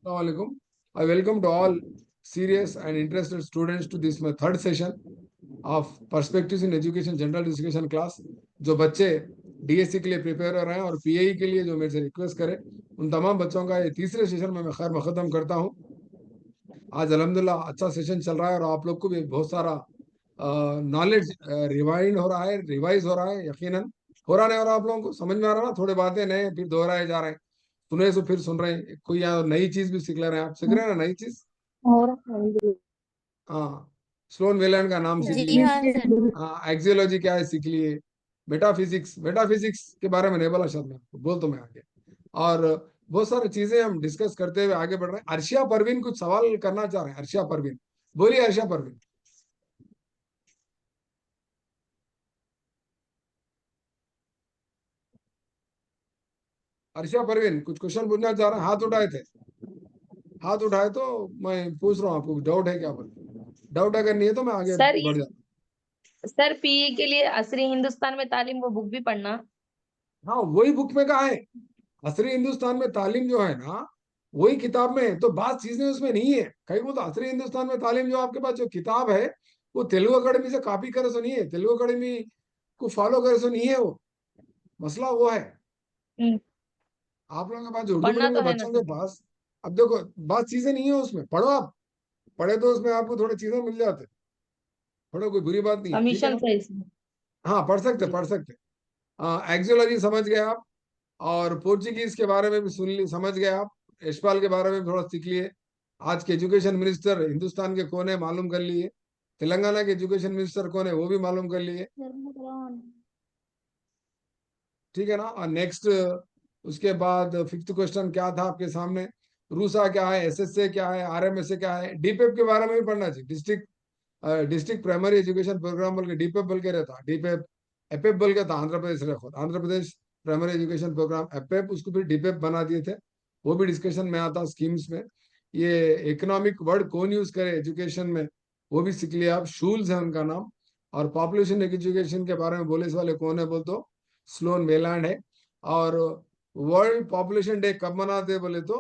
Assalamualaikum. I welcome to all serious and interested students to this my third session of Perspectives in Education General Education class. जो बच्चे DSC के लिए prepare हो रहे हैं और पीएई के लिए जो मेरे से रिक्वेस्ट करें, उन तमाम बच्चों का ये तीसरे सेशन में मैं खैर मकदम करता हूँ। आज अल्हम्दुलिल्लाह अच्छा सेशन चल रहा है और आप लोग को भी बहुत सारा नॉलेज रिवाइंड हो रहा है, रिवाइज हो रहा है। यकीनन हो रहा नहीं हो रहा, आप लोगों को समझ में आ रहा ना? थोड़े बातें नए फिर दोहराए जा रहे हैं, सुने तो फिर सुन रहे हैं, कोई यहाँ नई चीज भी सीख ले रहे हैं। आप सीख रहे हैं ना नई चीज? और हाँ हाँ, स्लोन वेलैंड का नाम सीख जी लिए। हाँ सर। हाँ, एक्सियोलॉजी क्या है सीख लिए। मेटाफिजिक्स मेटाफिजिक्स के बारे में नहीं बोला शायद मैं आपको, बोल तो मैं आगे। और बहुत सारी चीजें हम डिस्कस करते हुए आगे बढ़ रहे हैं। अर्शिया परवीन कुछ सवाल करना चाह रहे हैं। अर्शिया परवीन, बोलिए अर्शिया परवीन। अर्शिया परवीन कुछ क्वेश्चन पूछना चाह रहे हैं, हाथ उठाए थे। हाथ उठाए तो मैं पूछ रहा हूँ, आपको डाउट है क्या? बोल, डाउट अगर नहीं है तो मैं आगे सर बढ़ जाता सर पीई के लिए असली हिंदुस्तान में तालीम वो बुक भी पढ़ना। हूँ। हाँ, वही बुक में कहा है। असली हिंदुस्तान में तालीम जो है ना, वही किताब में है। तो बात चीजें उसमें नहीं है। कहीं को तो असली हिंदुस्तान में तालीम जो आपके पास जो किताब है, वो तेलुगु अकेडमी से कॉपी करे सो नहीं है, तेलुगु अकेडमी को फॉलो करे सो नहीं है वो। मसला वो है। हम्म, आप लोगों के पास जो उर्दू पढ़ना मीडियम तो के है ना बच्चों के सर। पास, अब देखो बात चीजें नहीं है उसमें। पढ़ो आप, पढ़े तो उसमें आपको थोड़ी चीजें मिल जाते। पढ़ो, कोई बुरी बात नहीं है, ठीक है कमीशन ना? से इसमें। हाँ, पढ़ सकते जी। पढ़ सकते। एक्जियोलॉजी समझ गए आप, और पोर्चुगीज के बारे में भी सुन ली, समझ गए आप। यशपाल के बारे में भी थोड़ा सीख लिए। आज के एजुकेशन मिनिस्टर हिंदुस्तान के कौन है मालूम कर लिए। तेलंगाना के एजुकेशन मिनिस्टर कौन है वो भी मालूम कर लिए। ठीक है ना? और नेक्स्ट उसके बाद फिफ्थ क्वेश्चन क्या था आपके सामने? रूसा क्या है, एसएसए क्या है, आरएमएसए क्या है। डीपेप के बारे में भी पढ़ना चाहिए। डिस्ट्रिक्ट प्राइमरी एजुकेशन प्रोग्राम बोल के डीपेप बोल के रहता। डीपेप एपेप बोल के था आंध्र प्रदेश रखो, Andhra Pradesh primary education programme एपेप, उसको फिर डीपेप बना दिए थे। वो भी डिस्कशन में आता स्कीम्स में। ये इकोनॉमिक वर्ड कौन यूज करे एजुकेशन में, वो भी सीख लिया आप। शूल्स है उनका नाम। और पॉपुलेशन एजुकेशन के बारे में बोले इस वाले कौन है बोल तो स्लोन वेलैंड है। और वर्ल्ड पॉपुलेशन डे कब मनाते हैं बोले तो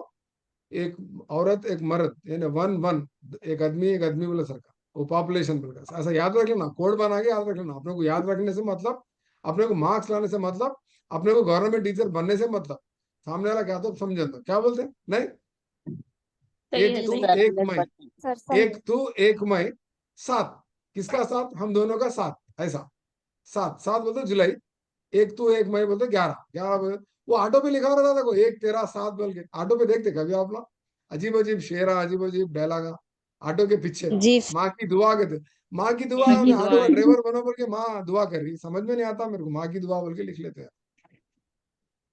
एक औरत एक मर्द यानी वन वन, एक आदमी बोले सरकार, वो पॉपुलेशन बोल रहा है। ऐसा याद रख लेना, कोड बना के याद रख लेना। अपने को याद रखने से मतलब, अपने को मार्क्स लाने से मतलब, अपने को गवर्नमेंट टीचर बनने से मतलब। सामने वाला क्या तो समझे तो क्या बोलते हैं? नहीं, सही एक है तू सही है। एक मैं, सर सही एक तू एक मैं, साथ। किसका साथ? हम दोनों का साथ। ऐसा सात सात बोलते जुलाई, एक तू एक मैं बोलते 11 11 बोलते। वो ऑटो पे लिखा रहता था, देखो एक तेरा सात बोल के। ऑटो पे देखते कभी आप लोग? अजीब अजीब शेरा, अजीब अजीब डायलॉगा ऑटो के पीछे। जी माँ की दुआ कहते, माँ की दुआ। माँ की ऑटो दुआ का है। ड्राइवर बनो बोल के माँ दुआ कर रही, समझ में नहीं आता मेरे को। माँ की दुआ बोल के लिख लेते हैं।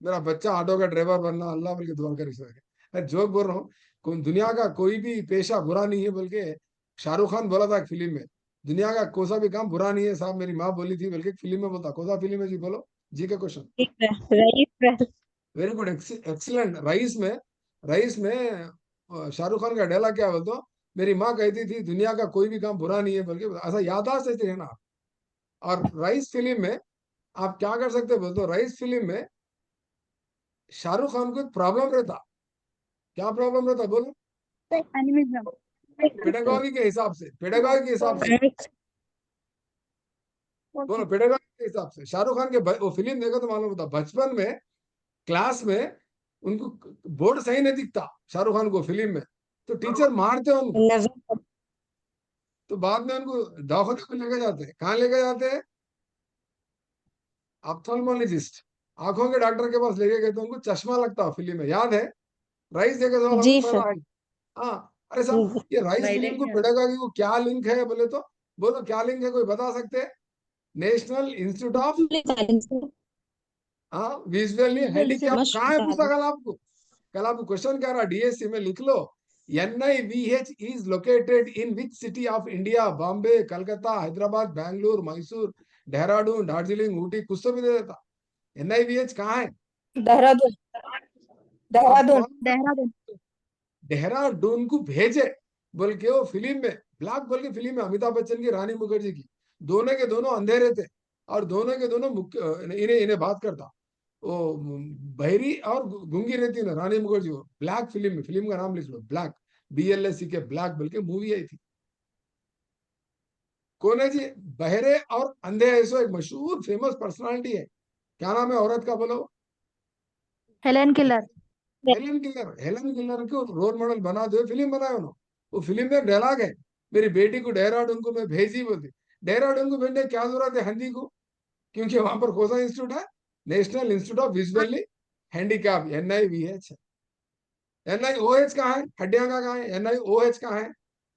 मेरा बच्चा ऑटो का ड्राइवर बनना, अल्लाह बोल के दुआ कर रही। मैं जोक बोल रहा हूँ। दुनिया का कोई भी पेशा बुरा नहीं है बोल के शाहरुख खान बोला था फिल्म में। दुनिया का कोई सा भी काम बुरा नहीं है साहब, मेरी माँ बोली थी बोल के फिल्म में बोलता। कौन सा फिल्म है जी, बोलो जी का क्वेश्चन। ठीक है Raees. Very good, excellent. Raees में शाहरुख खान का डायलॉग क्या बोलते हो? मेरी माँ कहती थी दुनिया का कोई भी काम बुरा नहीं है बोल के। ऐसा याददाश्त ऐसे है ना। और रईस फिल्म में आप क्या कर सकते बोलते हो? रईस फिल्म में शाहरुख खान को एक प्रॉब्लम रहता। क्या प्रॉब्लम रहता बोलो? एनिमिज्म। पेडागॉजी के हिसाब से, पेडागॉजी के हिसाब से बोलो, पेडागॉजी के हिसाब से शाहरुख खान के वो फिल्म देखो तो मालूम होता। बचपन में क्लास में उनको बोर्ड सही नहीं दिखता शाहरुख खान को फिल्म में, तो टीचर मारते हैं उनको। तो बाद में उनको दवाखाने को लेके जाते हैं। कहाँ लेके जाते हैं? ऑप्थेल्मोलॉजिस्ट, आंखों के डॉक्टर के पास लेके गए तो उनको चश्मा लगता है फिल्म में, याद है? राइस देखे तो वाला जी पहला सर। है। हाँ। अरे साहब, ये राइस नहीं फिल्म को देखे। पेडागॉजी को क्या लिंक है बोले तो? बोलो क्या लिंक है, कोई बता सकते हैं? नेशनल इंस्टीट्यूट ऑफ, हाँ, विजुअली हैंडीकैप कहाँ है? पूछा कल आपको, कल आपको क्वेश्चन क्या रहा डीएससी में, लिख लो। NIVH is located in which city of India? Bombay, Calcutta, Hyderabad, Bangalore, Mysore, Dehradun, Darjeeling, Ooty, कुछ तो भी दे देता। NIVH कहाँ है? देहरादून। आपको देहरादून। मालूम है? देहरादून। देहरादून को भेजे बोल के वो फिल्म में, ब्लैक बोल के फिल्म में, अमिताभ बच्चन की, रानी मुखर्जी की, दोनों के दोनों अंधेरे थे। और दोनों के दोनों मुख्य इन्हें इन्हें बात करता। वो बहरी और गूंगी रहती ना रानी मुखर्जी, वो ब्लैक फिल्म में, फिल्म का नाम लिख लो, ब्लैक, BLAC के ब्लैक बल्कि मूवी आई थी। कौन है जी? बहरे और अंधे ऐसो एक मशहूर फेमस पर्सनालिटी है, क्या नाम है औरत का बोलो? Helen killer. Helen killer. Helen killer को रोल मॉडल बना दो, फिल्म बनाए उन्होंने। वो फिल्म में डायलॉग है, मेरी बेटी को डेहराडून को मैं भेजी बोलती। डेहराडून को भेजने की क्या जरूरत है हिंदी को? क्योंकि वहां पर कौन सा इंस्टीट्यूट है? National institute of visually handicap, NIVH। NIOH कहाँ है? हड्डियां का कहाँ है? NIOH कहाँ है?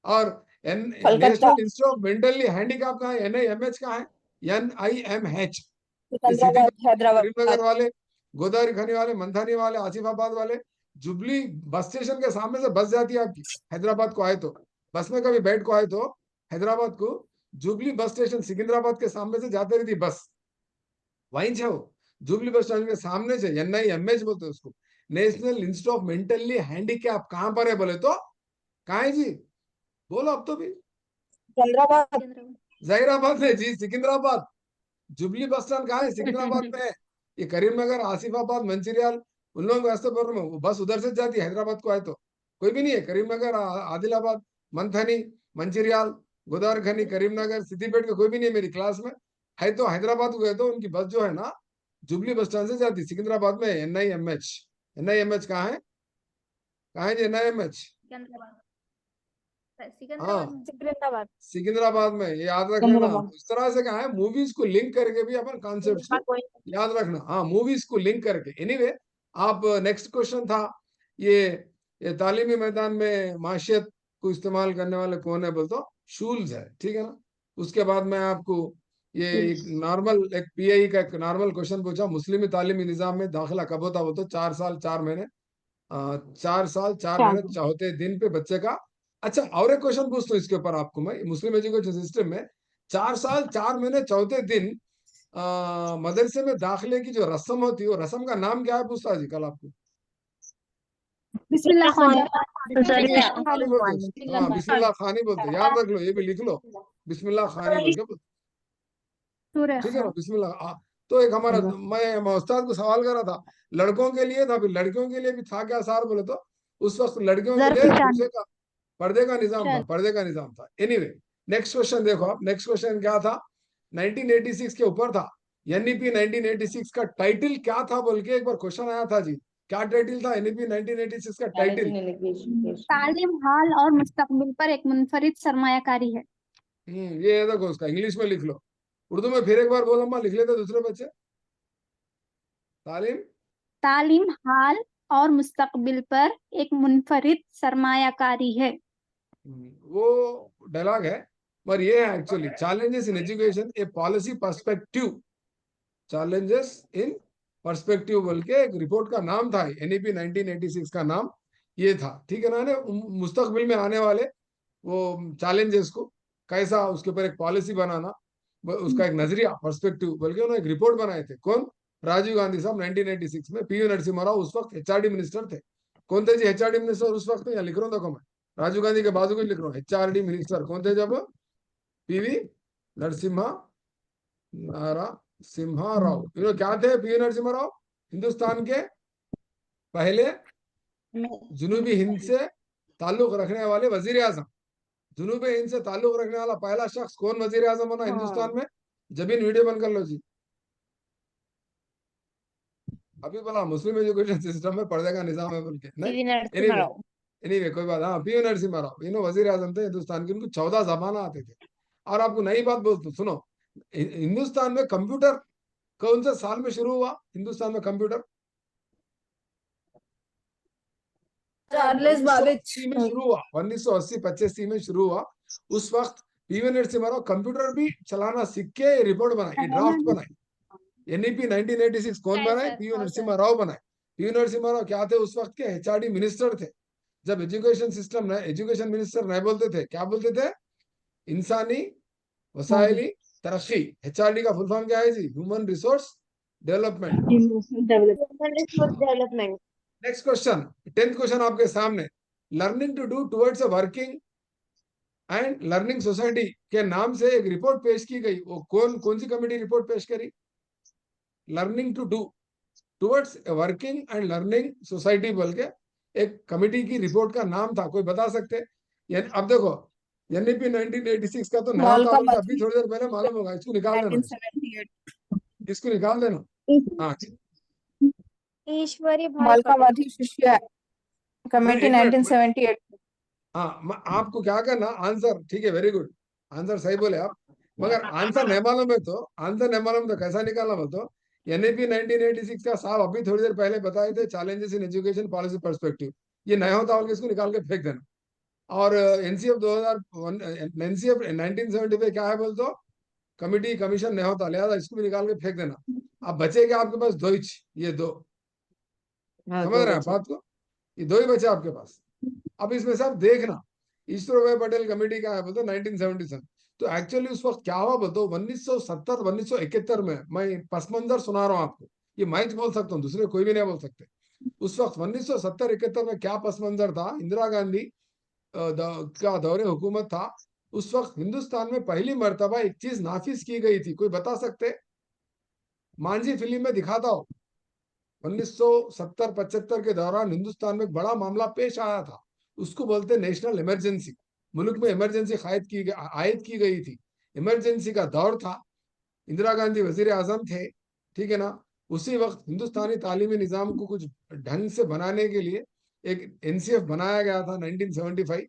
और Calcutta. National institute of mentally handicap कहाँ है? NIMH कहाँ है? NIMH। ये सिटी सिकंदराबाद, करीमनगर हैदराबाद। वाले, गोदावरी खनी वाले, मंथानी वाले, आसिफाबाद वाले, जुबली बस स्टेशन के सामने से बस जाती है आपकी, हैदराबाद को आए तो, बस में कभी बैठ को आए तो हैदराबाद को, जुबली बस स्टेशन सिकंदराबाद के सामने से जाते रहती बस, वहीं से वो जुबली बस स्टैंड के सामने से, NIMH बोलते हैं उसको, national institute of mentally handicap. कहां पर है बोले तो? कहाँ है जी? बोलो अब तो भी। सिकंदराबाद। जहीराबाद में जी, सिकंदराबाद। जुबली बस स्टैंड कहाँ है? सिकंदराबाद में है। ये करीमनगर, आसिफाबाद, मंचिरियाल, उन लोगों को रास्ते पर में वो बस उधर से जाती है हैदराबाद को आए तो। कोई भी नहीं है करीमनगर, आदिलाबाद, मंथनी, मंचिरियाल, गोदावरी खनी, करीमनगर, सिद्दीपेट का कोई भी नहीं है मेरी क्लास में। है तो हैदराबाद को गए तो उनकी बस जो है ना, जुबली बस स्टैंड से जाती, सिकंदराबाद में NIMH। NIMH कहाँ है? कहाँ है जी NIMH? सिकंदराबाद। हाँ, सिकंदराबाद। सिकंदराबाद में, ये याद रख लेना। सिकंदराबाद। इस तरह से कहा है, मूवीज को लिंक करके भी अपन कॉन्सेप्ट्स को याद रखना। हाँ, मूवीज को लिंक करके। एनीवे, आप नेक्स्ट क्वेश्चन था ये, तालीमी मैदान में माशियत को इस्तेमाल करने वाले कौन है बोल तो? शूल्स है, ठीक है ना। उसके बाद मैं आपको ये एक नॉर्मल, एक PIE का एक नॉर्मल क्वेश्चन पूछा, मुस्लिम तालीमी निजाम में दाखिला कब होता? वो तो 4 साल 4 महीने, 4 साल 4 महीने चौथे दिन पे बच्चे का। अच्छा, और एक क्वेश्चन पूछता हूँ इसके ऊपर आपको मैं, मुस्लिम एजुकेशन सिस्टम में 4 साल 4 महीने चौथे दिन मदरसे में दाखिले की जो रस्म होती है, वो रस्म का नाम क्या है? पूछता जी कल आपको। बिस्मिल्लाह खानी। बिस्मिल्लाह खानी बोलते हैं। हाँ, बिस्मिल्लाह खानी बोलते हैं, याद रख लो, ये भी लिख लो, बिस्मिल्लाह खानी बोल के बोलते हैं। सूर्य ठीक है ना, बिस्मिल्लाह। तो एक हमारा, मैं उस्ताद को सवाल कर रहा था, लड़कों के लिए था, फिर लड़कियों के लिए भी था क्या सार बोले तो? उस वक्त लड़कियों के ज़र्फ लिए शान। दूसरे का पर्दे का निजाम था, पर्दे का निजाम था। एनीवे, नेक्स्ट क्वेश्चन देखो आप, नेक्स्ट क्वेश्चन क्या था? 1986 के ऊपर था। NEP 1986 का टाइटल क्या था बोल के एक बार क्वेश्चन आया था जी। क्या टाइटल था NEP 1986 का टाइटल? तालीम हाल और मुस्तकबिल पर एक मुनफरिद सरमायाकारी है। ये देखो, उसका इंग्लिश में लिख लो, उर्दू में फिर एक बार बोलो, अम्मा लिख लेते दूसरे बच्चे। तालीम तालीम हाल और मुस्तकबिल पर एक मुनफरिद सरमायाकारी है। वो डायलॉग है, पर ये है actually challenges in education A policy perspective. Challenges in perspective बोल के एक रिपोर्ट का नाम था, NEP 1986 का नाम ये था, ठीक है ना। मुस्तकबिल में आने वाले वो चैलेंजेस को कैसा, उसके ऊपर एक पॉलिसी बनाना, उसका एक नजरिया, पर्सपेक्टिव बोल के उन्होंने एक रिपोर्ट बनाए थे। कौन? राजीव गांधी साहब 1986 में। PV नरसिम्हा राव उस वक्त HRD मिनिस्टर थे। कौन थे जी HRD मिनिस्टर उस वक्त? यहाँ लिख रहा हूँ, देखो मैं राजीव गांधी के बाजू को लिख रहा हूँ, HRD मिनिस्टर कौन थे जब? PV नरसिम्हा सिम्हा राव। क्या थे PV नरसिम्हा राव? हिंदुस्तान के पहले जुनूबी हिंद से ताल्लुक रखने वाले वजीर आजम। जुनूबी हिंद से ताल्लुक रखने वाला पहला शख्स कौन वजीर आजम बना हिंदुस्तान में? जबीन वीडियो बंद कर लो जी। अभी बोला मुस्लिम एजुकेशन सिस्टम में पर्दे का निजाम है बोल के, नहीं? एनीवे, एनीवे कोई बात। हाँ, PV नरसिम्हा राव, वजीर आजम थे हिंदुस्तान के, उनको 14 जबाना आते थे। और आपको नई बात बोलता हूँ, सुनो, हिंदुस्तान में कंप्यूटर कौन से साल में शुरू हुआ? हिंदुस्तान में कंप्यूटर चार्ल्स बाबेज। 1980 में शुरू हुआ, 1980-85 में शुरू हुआ। उस वक्त PV नरसिम्हा राव कंप्यूटर भी चलाना सीख के रिपोर्ट बनाई, ड्राफ्ट बनाई। NEP 1986 कौन बनाए? PV नरसिम्हा राव बनाए। PV नरसिम्हा राव क्या थे उस वक्त के? HRD मिनिस्टर थे। जब एजुकेशन सिस्टम, एजुकेशन मिनिस्टर नहीं बोलते थे, क्या बोलते थे? इंसानी वसाइली तरक्की। HRD का फुल फॉर्म क्या है जी? Human resource development. Development. Next question, 10th question आपके सामने, learning to do towards a working and learning society के नाम से एक रिपोर्ट पेश की गई, वो कौन सी कमेटी रिपोर्ट पेश करी? Learning to do towards working and learning society बोल के एक कमिटी की रिपोर्ट का नाम था, कोई बता सकते? यानी अब देखो, एनईपी 1986 का तो नया था मौलका बोल के अभी मधु थोड़ी देर पहले मालूम होगा, इसको निकाल देना, 1978 इसको निकाल देना। हाँ ईश्वरी भाई मौलका पटेल। मधु शिष्य कमेटी एक मिनट, 1978 हाँ आपको क्या करना, आंसर ठीक है, वेरी गुड, आंसर सही बोले आप, मगर आंसर नहीं मालूम है तो, आंसर नहीं मालूम तो कैसा निकालना बोल तो, एनईपी 1986 का साहब अभी थोड़ी देर पहले बताए थे, challenges in education policy perspective, ये नया होता होगा, इसको निकाल के फेंक देना। और एनसीएफ 2001, एनसीएफ 1975 क्या है बोल तो, कमिटी कमीशन नहीं होता, लिहाजा इसको भी निकाल के फेंक देना। अब बचेगा आपके पास दो ही, ये दो, समझ रहे हैं आप बात को, ये दो ही बचे आपके पास। अब इसमें से आप देखना, ईश्वर भाई पटेल कमेटी का है बोलते 1977, तो एक्चुअली उस वक्त क्या हुआ बोलते 1970 1971 में, मैं पस मंजर सुना रहा हूँ आपको, ये मैं बोल सकता हूँ, दूसरे कोई भी नहीं बोल सकते। उस वक्त 1970-71 में क्या पस मंजर था, इंदिरा गांधी का दौरे हुकूमत था, उस वक्त हिंदुस्तान में पहली मर्तबा एक चीज नाफिज की गई थी, कोई बता सकते? मांझी फिल्म में दिखाता हो, 1970-75 के दौरान हिंदुस्तान में एक बड़ा मामला पेश आया था, उसको बोलते नेशनल इमरजेंसी, मुल्क में इमरजेंसी आयद की गई थी, इमरजेंसी का दौर था, इंदिरा गांधी वजीर आजम थे, ठीक है ना। उसी वक्त हिंदुस्तानी तालीमी निज़ाम को कुछ ढंग से बनाने के लिए एक एनसीएफ बनाया गया था 1975,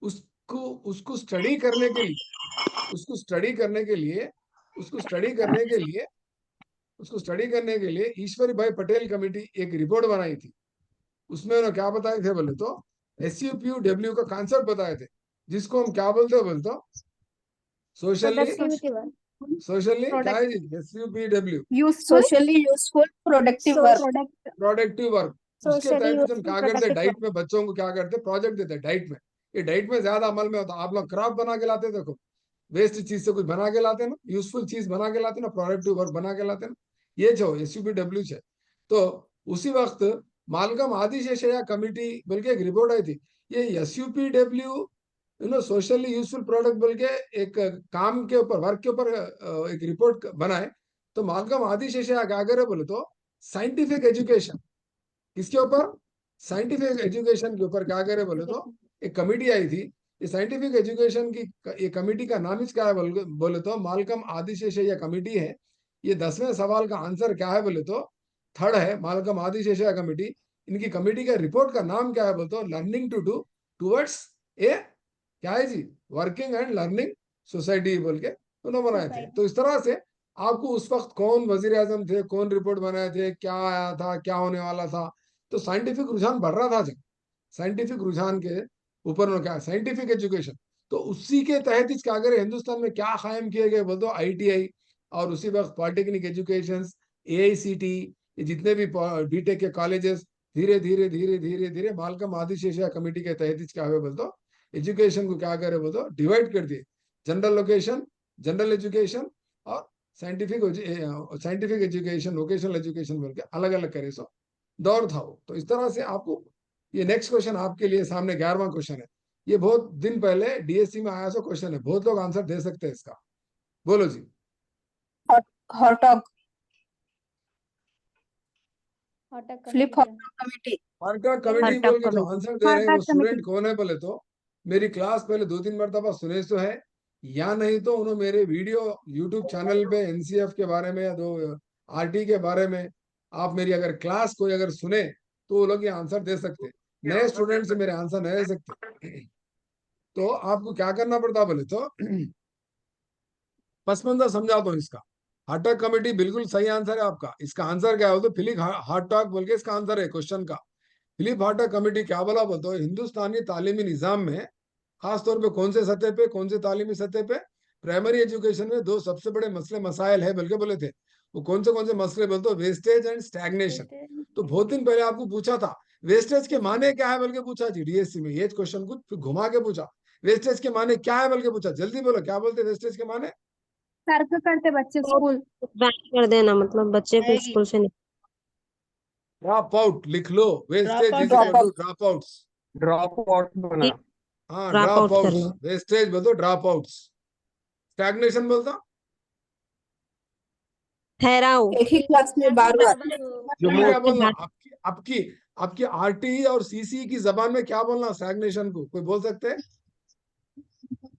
उसको उसको स्टडी करने के लिए उसको स्टडी करने के लिए उसको स्टडी करने के लिए उसको स्टडी करने के लिए ईश्वरी भाई पटेल कमेटी एक रिपोर्ट बनाई थी। उसमें उन्होंने क्या बताए थे बोले तो, SUPW का कॉन्सेप्ट बताए थे, जिसको हम क्या बोलते हो बोले तो, सोशली प्रोडक्टिविटी वर्क। सोशली क्या है जी, SUPW, useful socially useful productive work product productive work. उसके सोशली तहत हम यूजफुल क्या करते हैं, प्रोडक्टिव डाइट में बच्चों को क्या करते हैं, प्रोजेक्ट देते हैं डाइट में, ये डाइट में ज्यादा अमल में होता है। आप लोग क्राफ्ट बना के लाते, देखो वेस्ट चीज से कुछ बना के लाते ना, यूजफुल चीज बना के लाते ना, प्रोडक्टिव वर्क बना के लाते ना, ये जो SUPW है। तो उसी वक्त मालकम आदिशेषया कमिटी बोल के एक रिपोर्ट आई थी, ये SUPW सोशली यूजफुल प्रोडक्ट बोल के एक काम के ऊपर, वर्क के ऊपर एक रिपोर्ट बनाए। तो मालकम आदिशेषया क्या करे बोले तो, साइंटिफिक एजुकेशन, किसके ऊपर, साइंटिफिक एजुकेशन के ऊपर क्या करे बोले तो एक कमेटी आई थी। ये साइंटिफिक एजुकेशन की ये कमेटी का नाम क्या है बोले तो मालकम आदिशेषया कमेटी है। ये 10वें सवाल का आंसर क्या है बोले तो थर्ड है, मालकम आदिशेषया कमेटी। इनकी कमेटी का रिपोर्ट का नाम क्या है बोले तो, learning to do towards a क्या है जी, वर्किंग एंड लर्निंग सोसाइटी बोल के उन्होंने बनाए थे। तो इस तरह से आपको उस वक्त कौन वजीर आजम थे, कौन रिपोर्ट बनाए थे, क्या आया था, क्या होने वाला था, तो साइंटिफिक रुझान बढ़ रहा था जब, साइंटिफिक रुझान के ऊपर में क्या साइंटिफिक एजुकेशन, तो उसी के तहत इस क्या करे हिंदुस्तान में क्या कायम किए गए बोल दो, ITI और उसी वक्त पॉलिटेक्निक एजुकेशन, AICT, ये जितने भी बीटेक के कॉलेजेस धीरे धीरे धीरे धीरे धीरे मालकम आदिशेषया कमेटी के तहत क्या हुए बोल दो, एजुकेशन को क्या करे बोल दो, डिवाइड कर दिए, जनरल लोकेशन, जनरल एजुकेशन और साइंटिफिक एजुकेशन, वोकेशनल एजुकेशन बोल के अलग अलग करे। सो दौर था वो। तो इस तरह से आपको ये नेक्स्ट क्वेश्चन आपके लिए सामने 11वां क्वेश्चन है, ये बहुत दिन पहले DSC में आया सो क्वेश्चन है, बहुत लोग आंसर दे सकते हैं इसका, बोलो जी। हॉटॉग फ्लिप कमेटी हॉटॉग कमेटी मार्का कमेटी बोल के जो आंसर दे रहे हैं वो हार्टॉग कमेटी। स्टूडेंट कौन है बोले तो, मेरी क्लास पहले 2-3 मरतबा सुने तो है, या नहीं तो उन्होंने मेरे वीडियो यूट्यूब चैनल पे NCF के बारे में या दो RT के बारे में आप मेरी अगर क्लास कोई अगर सुने तो वो लोग ये आंसर दे सकते, नए स्टूडेंट से मेरे आंसर नहीं दे सकते। तो आपको क्या करना पड़ता बोले तो पसमंदा समझा दो इसका, हार्टॉग कमेटी बिल्कुल सही आंसर है आपका। इसका आंसर क्या हो तो फिलिप हार्टॉग बोल के इसका आंसर है क्वेश्चन का। फिलिप हार्टॉग कमेटी क्या बोला बोलते हो, हिंदुस्तानी तालीमी निजाम में खास तौर पे कौन से सतह पे, कौन से तालीमी सतह पे, प्राइमरी एजुकेशन में दो सबसे बड़े मसले मसाइल है बल्कि बोले थे, वो कौन से मसले बोलते हो, वेस्टेज एंड स्टैग्नेशन। तो बहुत दिन पहले आपको पूछा था वेस्टेज के माने क्या है बल्कि पूछा जी DSC में, ये क्वेश्चन को फिर घुमा के पूछा, वेस्टेज के माने क्या है बल्कि पूछा, जल्दी बोलो क्या बोलते वेस्टेज के माने। तर्क करते बच्चे स्कूल बैन कर देना, मतलब बच्चे को नहीं। स्कूल से ड्रॉप आउट लिख लो, wastage is Drop equal to out. Drop outs. Drop out बना। हाँ ड्रॉप ड्रॉप आउट आउट्स, करना। वेस्टेज बोल दो ड्रॉप आउट्स, स्टैग्नेशन बोलता ठहराओ। एक ही क्लास में बार बार। इसमें क्या बोलना आपकी आपकी आपकी आरटी और सीसी की जबान में क्या बोलना स्टैग्नेशन को कोई बोल सकते हैं?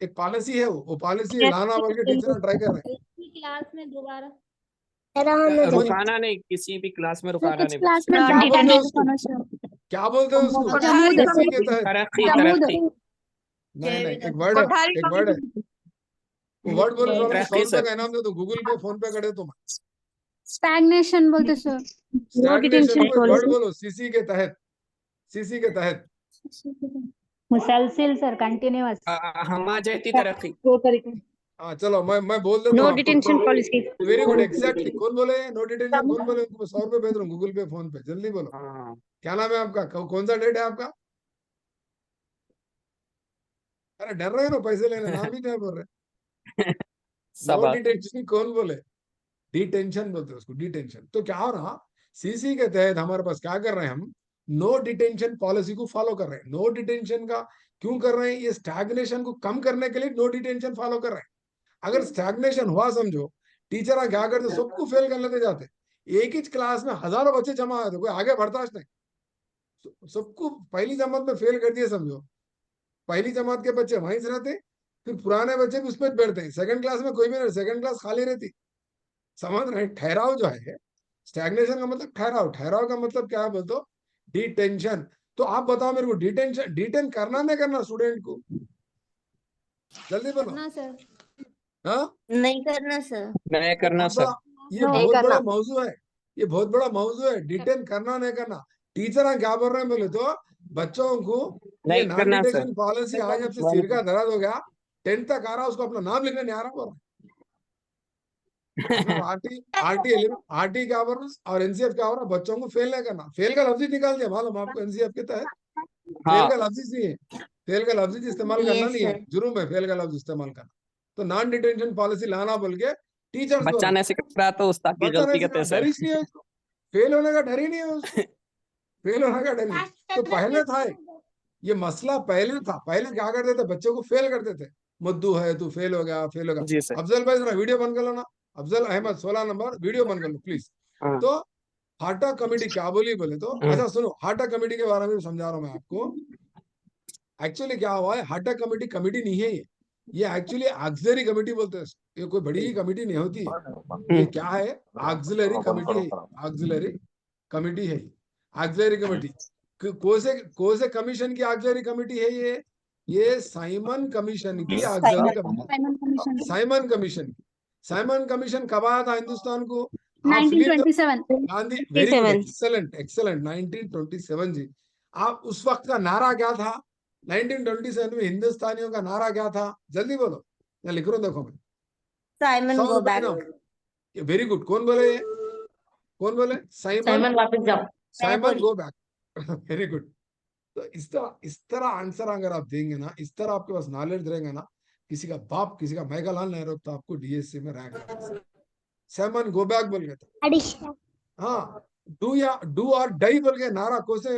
एक पॉलिसी है, वो पॉलिसी लाना बोल के टीचर ट्राई कर रहे हैं। क्लास में दोबारा रुकाना नहीं, किसी भी क्लास में सर रुकाना कुछ नहीं क्लास में क्या बोलते हैं डिटेंशन उसको? क्या बोलते हैं उसको? जमूद सीसी के तहत तरक्की जमूद तरक्की नहीं, एक वर्ड है, एक वर्ड है। वो वर्ड बोलो तो 100 रुपए का इनाम दे दो, गूगल पे फोन पे कर दे तुम। स्टैग्नेशन बोलते सर। स्टैग्नेशन कोई वर्ड बोलो, सीसी के तहत, सीसी के तहत। मुसलसिल सर, कंटिन्यूअस। हमा जैसी तरक्की। हाँ चलो मैं बोल देता नो हूँ detention policy. Very good, exactly. कौन बोले नो डिटेंशन? कौन बोले? उनको 100 रुपए भेज रहा हूँ गूगल पे फोन पे, जल्दी बोलो। हाँ, क्या नाम है आपका? कौन सा डेट है आपका? अरे डर रहे हो ना पैसे लेने, नाम ही नहीं बोल रहे। नो सब डिटेंशन कौन बोले? डिटेंशन बोलते हैं उसको, डिटेंशन। तो क्या हो रहा, सीसी के तहत हमारे पास क्या कर रहे हैं हम? नो डिटेंशन पॉलिसी को फॉलो कर रहे हैं। नो डिटेंशन का क्यों कर रहे हैं? ये स्टैग्नेशन को कम करने के लिए नो डिटेंशन फॉलो कर रहे हैं। अगर स्टैग्नेशन हुआ समझो, टीचर क्या करते, सबको फेल कर लेते जाते। एक ही क्लास में हजारों बच्चे जमा होते, कोई आगे बढ़ता नहीं। सबको पहली जमात में फेल कर दिए समझो। पहली जमात के बच्चे वहीं से रहते, फिर पुराने बच्चे भी उसमें बैठते हैं। सेकंड क्लास में कोई भी नहीं, सेकंड क्लास खाली रहती। समझ रहे? ठहराव जो है, स्टैग्नेशन का मतलब ठहराव, ठहराव का मतलब क्या है बोलते? डिटेंशन। तो आप बताओ मेरे को, डिटेंशन डिटेन करना नहीं करना स्टूडेंट को? जल्दी बोलो। सर हाँ नहीं करना सर। नहीं करना सर। ये नहीं बहुत बड़ा करना। मौजू है, ये बहुत बड़ा मौजू है। डिटेन करना नहीं करना, टीचर क्या बोल रहे हैं बोले तो बच्चों को ये नहीं नॉन करना सर। डिटेंशन पॉलिसी आज जब से सिर का दर्द हो गया, 10th तक आ रहा, उसको अपना नाम लिखने नहीं आ रहा बोल रहा। मतलब आरटी क्या बोल रहा और एनसीएफ क्या हो रहा, बच्चों को फेल नहीं करना। फेल का लफ्ज ही निकाल दिया मालूम आपको एनसीएफ के तहत। फेल हाँ, का लफ्ज ही नहीं है, फेल का लफ्ज इस्तेमाल करना नहीं है, जुर्म है फेल का लफ्ज इस्तेमाल करना। तो नॉन डिटेंशन पॉलिसी लाना बोल के टीचर्स बच्चा नहीं सीख रहा तो उस्ताद की बच्चा गलती नहीं कहते हैं डर सर। ही नहीं है उसको, फेल होने का डर ही नहीं है उसको, फेल होने का डर नहीं। तो पहले था ये मसला, पहले था। पहले क्या करते थे, बच्चों को फेल करते थे। मुद्दू है, तू फेल हो गया, फेल हो गया। जी सर। अफजल भाई जरा वीडियो बंद कर लो ना, अफजल अहमद 16 नंबर, वीडियो बंद कर लो प्लीज। हाँ, तो हाटा कमेटी क्या बोली बोले तो, अच्छा सुनो, हाटा कमेटी के बारे में समझा रहा हूँ मैं आपको। एक्चुअली क्या हुआ है, हाटा कमेटी कमेटी नहीं है ये एक्चुअली ऑक्सिलरी कमेटी बोलते हैं। ये कोई बड़ी कमेटी नहीं होती है। ये क्या है, ऑक्सिलरी कमेटी है, ऑक्सिलरी कमेटी है। ऑक्सिलरी कमेटी कौन से कमीशन की ऑक्सिलरी कमेटी है ये साइमन कमीशन की auxiliary committee. Simon commission, Simon commission कब आया था हिंदुस्तान को? आप Philip 1927। Gandhi, very good, excellent excellent, 1927 ji. आप उस वक्त का नारा क्या था? 1927 में हिंदुस्तानियों का नारा क्या था? जल्दी बोलो, मैं लिख रहा हूँ, देखो मैं। Simon go back. Very good, कौन बोले ये? कौन बोले? साइमन वापस जाओ। Simon go back. Very good. तो इस तरह आंसर अगर आप देंगे ना, इस तरह आपके पास नॉलेज रहेगा ना, किसी का बाप, किसी का मेघालाल नेहरू तो आपको डीएससी में रैंक देगा। साइमन गो बैक बोल गए थे। हाँ, डू और डाई बोल के नारा कौन से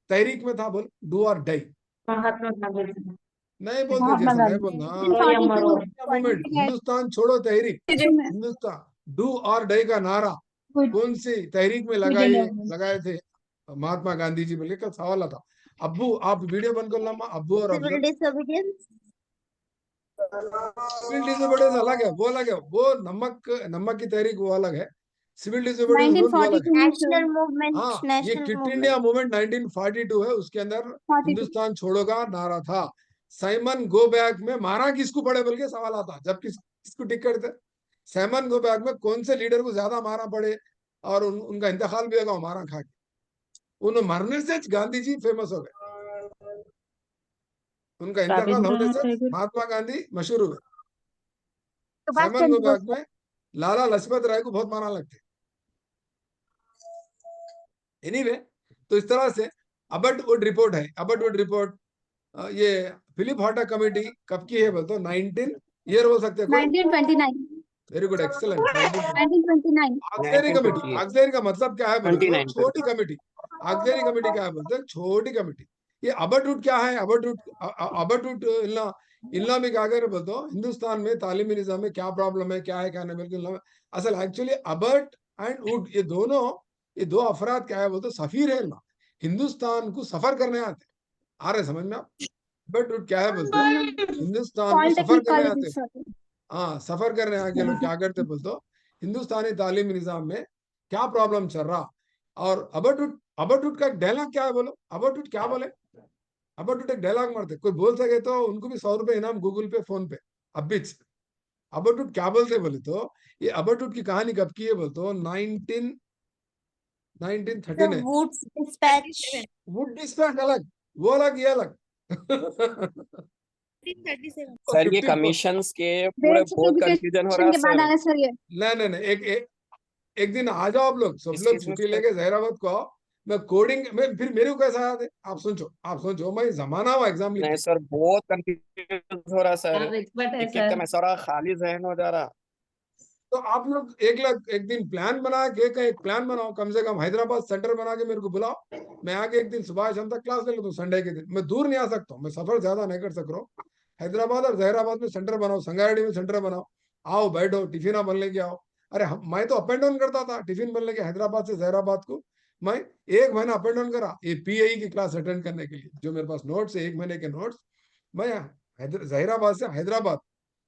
तहरीक में था? बोल, डू और डाई। महात्मा गांधी। नहीं बोलते, जैसे नहीं बोलना। 1942 मूवमेंट, हिंदुस्तान छोड़ो तहरीक, हिंदुस्तान डू और डाई का नारा कौन सी तहरीक में लगाए थे महात्मा गांधी जी? बोले, कल सवाल था। अब्बू, आप वीडियो बंद कर लो, अब्बू और सिविल डिसोबीडियंस। सिविल डिसोबीडियंस अलग है, वो अलग है। वो नमक की तहरीक वो अलग है, सिविल डिसोबीडियंस वो अलग है। National movement. हाँ, ये national quit movement. India movement 1942 है, उसके अंदर हिंदुस्तान छोड़ो का नारा था। साइमन गो बैक में मारा किसको पड़े बोल के सवाल आता, जब किसको टिक करते। साइमन गो बैक में कौन से लीडर को ज्यादा मारा पड़े और उनका इंतकाल भी होगा मारा खा के। उन्हें मरने से गांधी जी फेमस हो गए, उनका इंतकाल होने से महात्मा गांधी मशहूर हुए। साइमन गो बैक में लाला लजपत राय को बहुत मारा लगते। एनीवे, तो इस तरह से अबटवुड रिपोर्ट है। अबटवुड रिपोर्ट ये फिलिप हाटा कमेटी कब की है बोलते? 19 ईयर बोल सकते हैं कोई? 1929। Very good, excellent, 1929। Auxiliary committee. Auxiliary का मतलब क्या है बोलते? 29 छोटी कमेटी। ऑक्सिलरी कमेटी क्या है बोलते? छोटी कमेटी। ये अबटूट क्या है? अबटूट इल्ला में क्या करे बोलते हो, हिंदुस्तान में तालीमी निजाम में क्या प्रॉब्लम है, क्या है क्या नहीं, बिल्कुल असल एक्चुअली अबट एंड उड ये दो अफराद क्या है बोलते, सफीर है ना, हिंदुस्तान को सफर करने आते, आ रहे समझ में आप? बट उड क्या है बोलते, हिंदुस्तान को सफर पॉलिटेक्निक करने कॉलेज आते, हाँ सफर करने आके लोग क्या करते बोलते हो, हिंदुस्तानी तालीमी निजाम में क्या प्रॉब्लम चल रहा, और अबटूट का डायलॉग क्या है बोलो, अबटूट क्या बोले, अबटूट एक डायलॉग मारते, कोई बोल सके तो उनको भी 100 रुपए इनाम गूगल पे फोन पे अब भी। अबटूट क्या बोलते बोले तो, ये अबटूट की कहानी कब की है बोलते हो, 1939। Woods Dispatch. वुड डिस्पैच अलग, वो अलग ये अलग। 1937. सर ये 54 कमीशंस के पूरे बेसिक बहुत कंफ्यूजन हो एजुकेशन रहा के बाद सर। आया सर ये। नहीं एक दिन आ जाओ आप लोग, सब इस लोग चीज में छुट्टी लेके जहराबाद को आओ, मैं कोडिंग में, फिर मेरे को कैसा याद है, आप सोचो मैं जमाना हुआ एग्जाम नहीं लिखने, सर बहुत कंफ्यूज हो रहा सर, आप एक्सपर्ट है एक एक सर। में सारा खाली जहन हो जा रहा। तो आप लोग एक दिन प्लान बना के, एक प्लान बनाओ, कम से कम हैदराबाद सेंटर बना के मेरे को बुलाओ, मैं आके एक दिन सुबह शाम तक क्लास ले लेता हूँ, संडे के दिन मैं दूर नहीं आ सकता हूँ, मैं सफर ज्यादा नहीं कर सक रहा हूँ, हैदराबाद और जहराबाद में सेंटर बनाओ, संगारेड्डी में सेंटर बनाओ, आओ बैठो, टिफिन बन लेके आओ। अरे मैं तो अप एंड डाउन करता था, टिफिन बन लेके हैदराबाद से जहराबाद को, मैं 1 महीना अप एंड डाउन करा ये पीआई की क्लास अटेंड करने के लिए, जो मेरे पास नोट्स है 1 महीने के नोट्स, मैं जहराबाद से हैदराबाद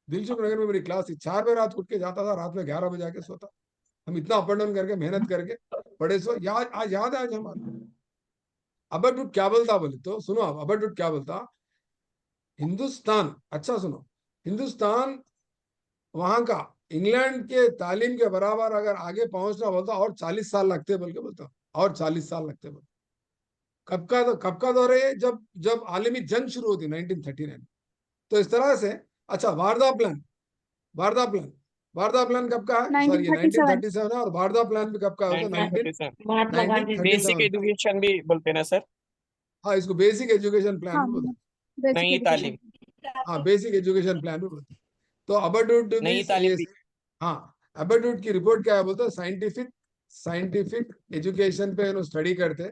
दिलसुख नगर में मेरी क्लास थी, 4 बजे रात उठ के जाता था, रात में 11 बजे आके सोता, हम इतना अप एंड डाउन करके मेहनत करके पढ़े, सो याद है आज हमारे। अबटूट क्या बोलता बोले तो सुनो आप, अबटूट क्या बोलता, हिंदुस्तान, अच्छा सुनो, हिंदुस्तान वहां का इंग्लैंड के तालीम के बराबर अगर आगे पहुंचना बोलता और 40 साल लगते बोल के बोलता, और 40 साल लगते बोल। कब का दौर है, जब जब आलमी जंग शुरू होती 1939। तो इस तरह से, अच्छा वारदा प्लान वारदा प्लान कब का है, सॉरी ये 1937। 1937 है, और वारदा प्लान भी कब का होता है, 1937 महात्मा गांधी। बेसिक 1937। एजुकेशन भी बोलते हैं ना सर, हाँ इसको बेसिक एजुकेशन प्लान हाँ भी बोलते बेसिक नई एजुकेशन। तालीम, हैं, हाँ बेसिक एजुकेशन प्लान भी बोलते हैं। तो अबटूट भी नई तालीम भी। हाँ अबटूट की रिपोर्ट क्या है बोलते हैं, साइंटिफिक एजुकेशन पे स्टडी करते,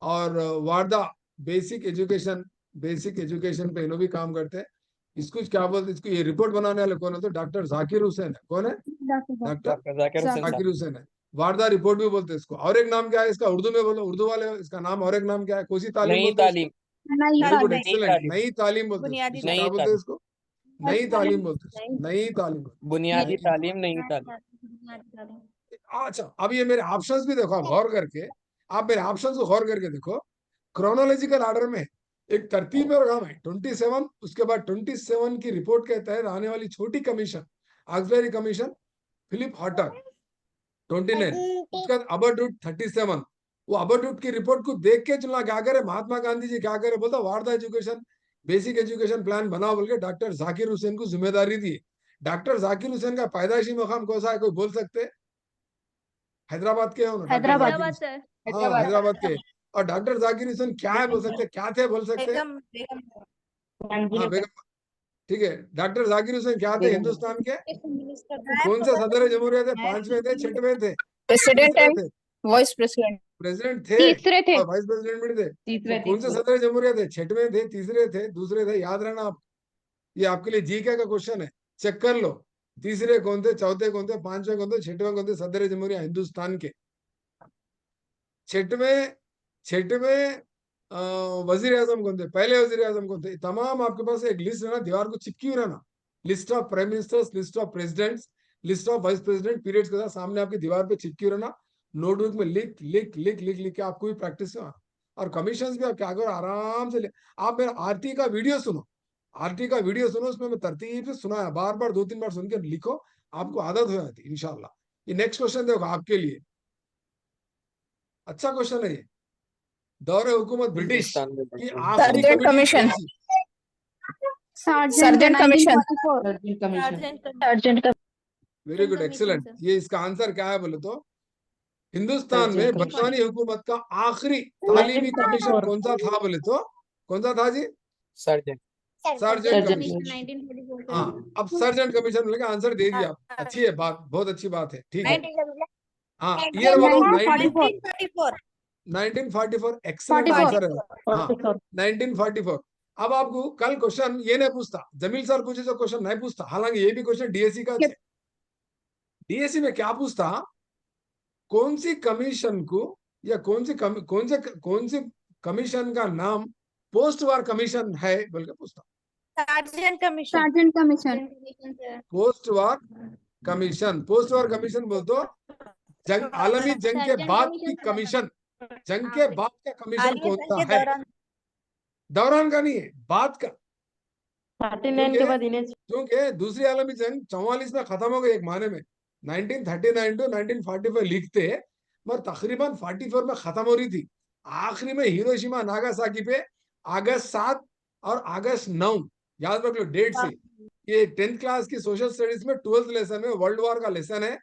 और वारदा बेसिक एजुकेशन पे इन्हों भी काम करते हैं। इसको क्या बोलते, इसको ये रिपोर्ट बनाने वाले कौन है, तो डॉक्टर जाकिर हुसैन है, कौन है, डॉक्टर डॉक्टर जाकिर हुसैन जाकिर। जाकिर साहब। हुसैन है। वारदा रिपोर्ट भी बोलते हैं इसको, और एक नाम क्या है इसका, उर्दू में बोलो, उर्दू वाले इसका नाम और एक नाम क्या है, कोसी तालीम नई बोलते हैं इसको, तालीम, नई वेरी गुड तालीम। नई एक्सीलेंट, तालीम, नई तालीम बोलते हैं बुनियादी इसको, क्या नई बोलते हैं तालीम, इसको, नई तालीम बोलते हैं इसको, नई तालीम बुनियादी नई तालीम, नई तालीम। अच्छा अब ये मेरे ऑप्शंस भी देखो आप गौर करके, आप मेरे ऑप्शंस को गौर करके देखो, क्रोनोलॉजिकल ऑर्डर में एक तरतीब में रखा है 27, उसके बाद 27 की रिपोर्ट के तहत आने वाली छोटी कमीशन, ऑक्सलरी कमीशन फिलिप हॉटक 29, उसके बाद अबटूट 37, वो अबटूट की रिपोर्ट को देख के चलना, क्या करे महात्मा गांधी जी क्या करे बोलता, वारदा एजुकेशन बेसिक एजुकेशन प्लान बनाओ बोल के डॉक्टर जाकिर हुसैन को जिम्मेदारी दी। डॉक्टर जाकिर हुसैन का पैदाइशी मकाम कौन सा है, कोई बोल सकते हैं? हैदराबाद के हो ना डॉक्टर हैदराबाद। जाकिर हैदराबाद हुसैन? सर। हाँ हैदराबाद के। और डॉक्टर जाकिर हुसैन क्या है बोल सकते हैं, क्या थे बोल सकते हैं? हाँ बेगम, ठीक है, डॉक्टर जाकिर हुसैन क्या थे हिंदुस्तान के, कौन से सदर जमहूरियत थे, 5वें थे, 6वें थे, President तीसरे and थे, Vice President. प्रेसिडेंट थे तीसरे थे। और वाइस प्रेसिडेंट भी थे, तीसरे तो कौन से सदर जमहूरियत थे, 6वें थे, तीसरे थे, दूसरे थे, याद रहना आप, ये आपके लिए जीके का क्वेश्चन है, चेक कर लो, तीसरे कौन थे, चौथे कौन थे, 5वें कौन थे, 6वें कौन थे सदर जमहूरिया हिंदुस्तान के। 6वें वजीर आजम कौन थे, पहले वजीर आजम कौन थे, तमाम आपके पास एक लिस्ट रहना, दीवार को चिपकी हुई रहना, list of prime ministers, list of presidents, list of vice president periods के साथ सामने आपकी दीवार पे चिपकी रहना, नोटबुक में लिख के आपको भी प्रैक्टिस करना। और कमीशन भी आप क्या करो, आराम से आप मेरा आरटी का वीडियो सुनो, उसमें मैं तरतीब से सुनाया, बार बार 2-3 बार सुन के लिखो, आपको आदत हो जाती है इंशाल्लाह। ये नेक्स्ट क्वेश्चन देखो आपके लिए, अच्छा क्वेश्चन है ये, दौरे हुकूमत ब्रिटिश की आखिरी Sargent कमेटी Commission. कौन सी? Sargent Commission. 1944। Sargent very good excellent. ये इसका आंसर क्या है बोले तो, हिंदुस्तान में बरतानी हुकूमत का आखिरी तालीमी कमीशन कौन सा था बोले तो, कौन सा था जी? Surgeon, sergeant commission. 1944 हाँ अब सर्जेंट कमीशन बोले आंसर दे दिया आप, अच्छी है बात, बहुत अच्छी बात है, ठीक है। हाँ ईयर बोलो, 1944. 1944 एक्सलेंट 44 आंसर है। हाँ 1944। अब आपको कल क्वेश्चन ये नहीं पूछता, जमील सर पूछे जो क्वेश्चन नहीं पूछता, हालांकि ये भी क्वेश्चन डीएससी का है। डीएससी में क्या पूछता, कौन सी कमीशन को या कौन सी कमीशन का नाम पोस्ट वार कमीशन है बोल के पूछता। Sergeant Commission. Sergeant commission post war commission बोल तो जंग आलमी जंग के बाद की कमीशन, जंग के बाद का कमीशन आलमी कौन जंग सा के है? दौरान दौरान का नहीं है, बाद का। 39 के बाद इन्हें क्योंकि दूसरी आलमी जंग 44 में खत्म हो गई एक महीने में, 1939 टू 1945 लिखते, मगर तकरीबन 44 में खत्म हो रही थी। आखिरी में हिरोशिमा नागासाकी पे अगस्त 7 और अगस्त 9, याद रख लो डेट से। ये 10th क्लास की सोशल स्टडीज में 12th लेसन में वर्ल्ड वॉर का लेसन है,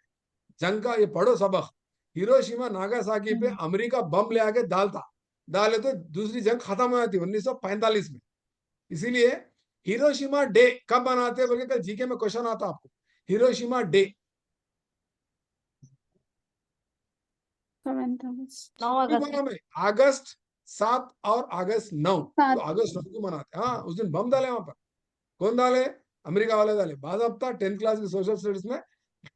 जंग का, ये पढ़ो सबक। हिरोशिमा नागासाकी पे अमेरिका बम ले आके डाले तो दूसरी जंग खत्म हो जाती 1945 में। इसीलिए हिरोशिमा डे कब मनाते हैं बोल के कल जीके में क्वेश्चन आता आपको। हिरोशिमा डे 9 अगस्त में अगस्त 7 और अगस्त 9, सात। तो अगस्त 9 को मनाते हैं। हाँ, उस दिन बम डाले वहां पर। कौन डाले? अमेरिका वाले डाले। बाज़ाब्ता 10th क्लास की सोशल स्टडीज में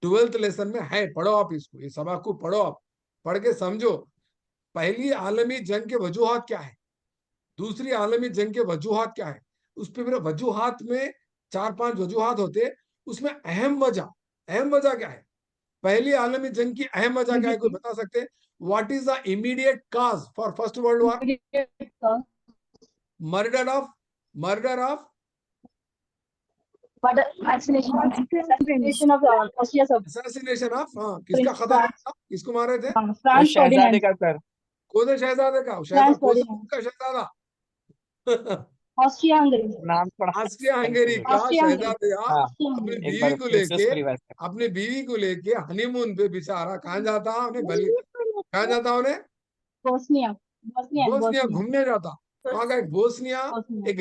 12th लेसन में है, पढ़ो आप इसको, ये सबक को पढ़ो आप, पढ़ के समझो। पहली आलमी जंग के वजूहात क्या है, दूसरी आलमी जंग के वजूहात क्या है, उस पे मेरे वजूहात में 4-5 वजूहात होते, उसमें अहम वजह क्या है? पहली आलमी जंग की अहम वजह क्या है, कोई बता सकते हैं? What is the immediate cause for first world war? Murder of assassination of, हाँ, किसका खत्म हुआ? किसको मारे थे? वो शहजादे का सर। कौन है शहजादे का? का शहजादा नाम थोड़ा ऑस्ट्रिया हंगेरी का शहजादे हाँ अपनी एक बीवी बार को फिर से लेके, उसको रिवाइज कर। अपनी बीवी को लेके हनीमून पे बेचारा कहाँ जाता, कहाँ जाता उन्हें? बोस्निया घूमने जाता। वहां का एक बोस्निया, एक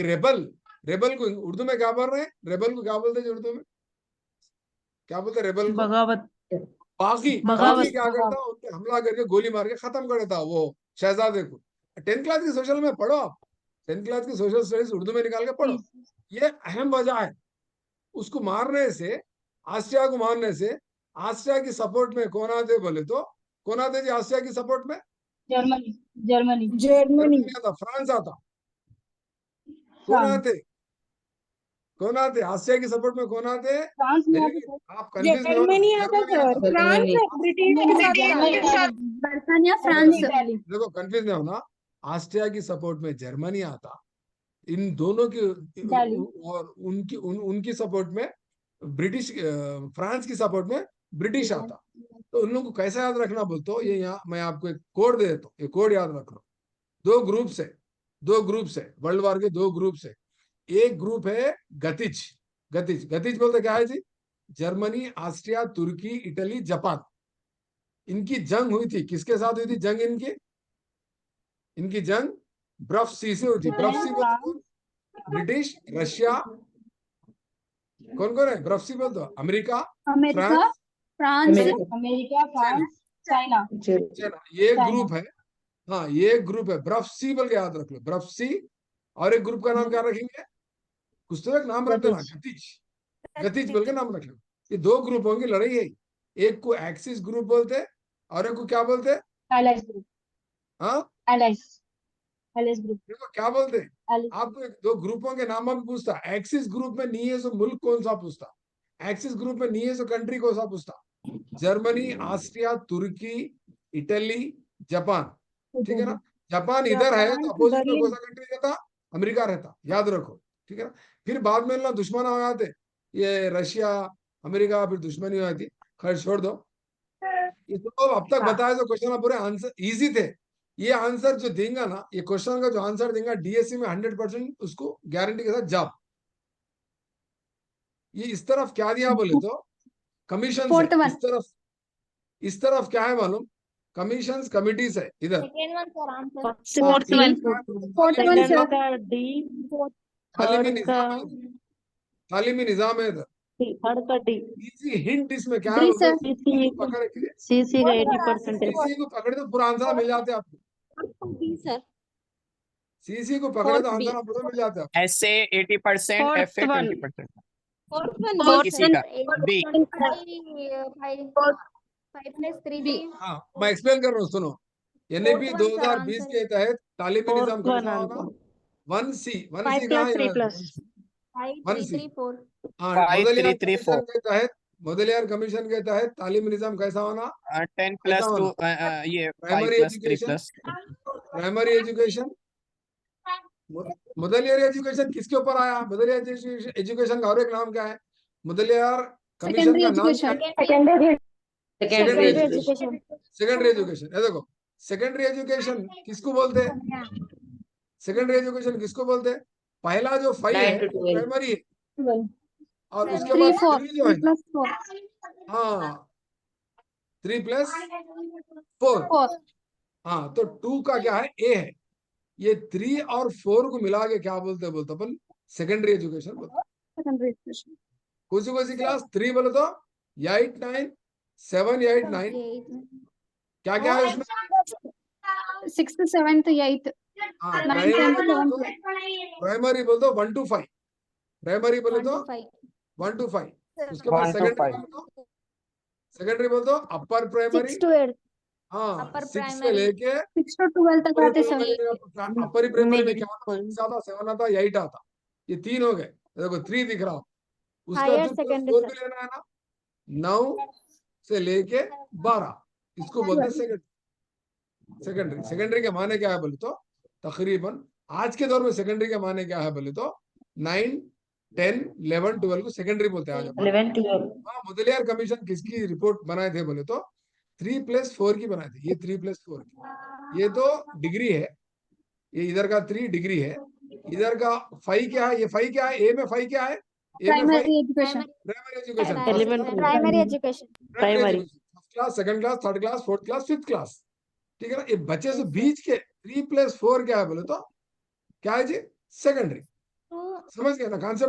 रेबल को उर्दू में क्या बोल रहे हैं? रेबल को क्या बोलते हैं उर्दू में? क्या बोलते हैं रेबल को? बगावत बागी क्या करता, उन पे हमला करके गोली मार के खत्म कर देता वो शहजादे को। 10th क्लास की सोशल में पढ़ो आप, 10th क्लास की सोशल स्टडीज उर्दू में निकाल के पढ़ो। ये अहम वजह है। उसको मारने से, आसिया को मारने से, आसिया की सपोर्ट में कौन आते बोले तो, कौन आते जी आसिया की सपोर्ट में? जर्मनी आता, फ्रांस आता। कौन आते आसिया की सपोर्ट में? कौन आते? आप कंफ्यूज नहीं होना। बर्तानिया फ्रांस देखो कंफ्यूज नहीं होना, ऑस्ट्रिया की सपोर्ट में जर्मनी आता, इन दोनों की और उनकी सपोर्ट में ब्रिटिश, फ्रांस की सपोर्ट में ब्रिटिश आता। तो उन लोगों को कैसे याद रखना बोलते हो, ये यहाँ मैं आपको एक कोड दे देता हूँ, ये कोड याद रख लो। दो ग्रुप से वर्ल्ड वॉर के 2 ग्रुप से। एक ग्रुप है गतिज बोलते क्या है जी? जर्मनी, ऑस्ट्रिया, तुर्की, इटली, जापान। इनकी जंग हुई थी, किसके साथ हुई थी जंग इनकी जंग ब्रफ सी से हुई थी। ब्रफ सी बोलते कौन? ब्रिटिश, रशिया, कौन है ब्रफ सी बोलते? America, France China. ये ग्रुप है। हाँ, ये ग्रुप है ब्रफ सी बोल के याद रख लो, ब्रफ सी। और एक ग्रुप का नाम क्या रखेंगे? कुछ तो एक नाम रख देना, गतिज बोल के नाम रख लो। ये 2 ग्रुपों की लड़ाई है। एक को एक्सिस ग्रुप बोलते हैं और एक को क्या बोलते हैं? हाँ, देखो क्या बोलते हैं आपको, 2 ग्रुपों के नाम भी पूछता। एक्सिस ग्रुप में नहीं है सो मुल्क कौन सा पूछता, एक्सिस ग्रुप में नहीं है सो कंट्री कौन सा पूछता? जर्मनी, ऑस्ट्रिया, तुर्की, इटली, जापान। ठीक है ना? जापान इधर है तो अपोजिट में कौन सा कंट्री रहता? अमेरिका रहता, याद रखो। ठीक है ना? फिर बाद में ना दुश्मन हो जाते, ये रशिया अमेरिका, फिर दुश्मनी हो जाती। खैर छोड़ दो ये तो। अब तक बताया जो क्वेश्चन पूरे आंसर इजी थे। ये आंसर जो देंगे ना, ये क्वेश्चन का जो आंसर देंगे डीएससी में 100% उसको गारंटी के साथ जॉब। ये इस तरफ क्या दिया बोले तो कमीशन है, इस तरफ क्या है मालूम? कमीशंस कमिटीज है इधर। तालीमी निजाम है इधर। इजी हिंट इसमें क्या है? पकड़ के सीसी का 80% इसी को पकड़े तो पूरा आंसर मिल जाते आपको। सर सीसी को पकड़े तो Fourth B. आंसर आपको मिल जाता है। SA 80%, Fourth FA one. 20%. Fourth one Fourth किसी का B. हाँ मैं एक्सप्लेन कर रहा हूँ, सुनो। NAP Fourth one, sir, 2020 answer के तहत तालीमी Fourth निजाम one कैसा होगा? answer. 1C 5 कहाँ plus है 3 यहाँ? plus. 1C। हाँ, 5, मुदलियार 3, 3, कमीशन 4. के तहत, मुदलियार कमीशन के तहत तालीमी निजाम कैसा होना? 10 कैसा plus 2, होना? ये 5 primary plus 3 education, plus. Primary education, Mudaliar education किसके ऊपर आया? मुदलियार एजुकेशन का और एक नाम क्या है? मुदलियार कमीशन का नाम क्या है? Secondary secondary education. Secondary education, ये देखो, सेकेंडरी एजुकेशन किसको बोलते हैं? सेकेंडरी एजुकेशन किसको बोलते हैं? पहला जो 5 है 9 to 12. प्राइमरी है, और उसके 3 बाद 4 3 जो है, 3 plus 4 हाँ 3 plus 4, 4 हाँ तो 2 का क्या है? ए है। ये 3 और 4 को मिला के क्या बोलते हैं? बोलते अपन सेकेंडरी एजुकेशन बोलते हैं। secondary education. कौन सी क्लास? 3 बोले तो 8 9 7 8 9, क्या क्या है उसमें? 6th 7th 8th हाँ 9th 10th 11th प्राइमरी बोल दो 1 to 5, प्राइमरी बोले तो 1 to 5। उसके बाद 1 to 5. सेकेंडरी बोल दो अपर प्राइमरी, 6 to 8 हाँ Upper 6 से primary. लेके 6 to 12 तक आते सर अपर प्राइमरी में क्या आता? Middle 6 आता, 7 आता, 8 आता, ये 3 हो गए। देखो 3 दिख रहा हो, उसका Higher तो secondary, 4 sir. भी लेना है ना, 9 से लेके 12, इसको बोलते हैं सेकेंडरी। सेकेंडरी के माने क्या है बोले तो तकरीबन आज के दौर में सेकेंडरी के माने क्या है बोले तो 9 10 11 12 को सेकेंडरी बोलते हैं आज अपन। 11 12. हाँ, मुदलियार कमीशन किसकी रिपोर्ट बनाए थे बोले तो 3+4 की बनाए थे। ये 3+4 की, ये तो डिग्री है, ये इधर का 3 डिग्री है, इधर का 5 क्या है? ये 5 क्या है? ए में 5 क्या है? ए में 5 primary education primary education, Elementary. Primary education Primary. First class, second class, third class, fourth class, fifth class, ठीक है ना। ये बच्चे से बीच के 3+4 क्या है बोले तो क्या है जी? सेकेंडरी। समझ गए ना कॉन्सेप्ट?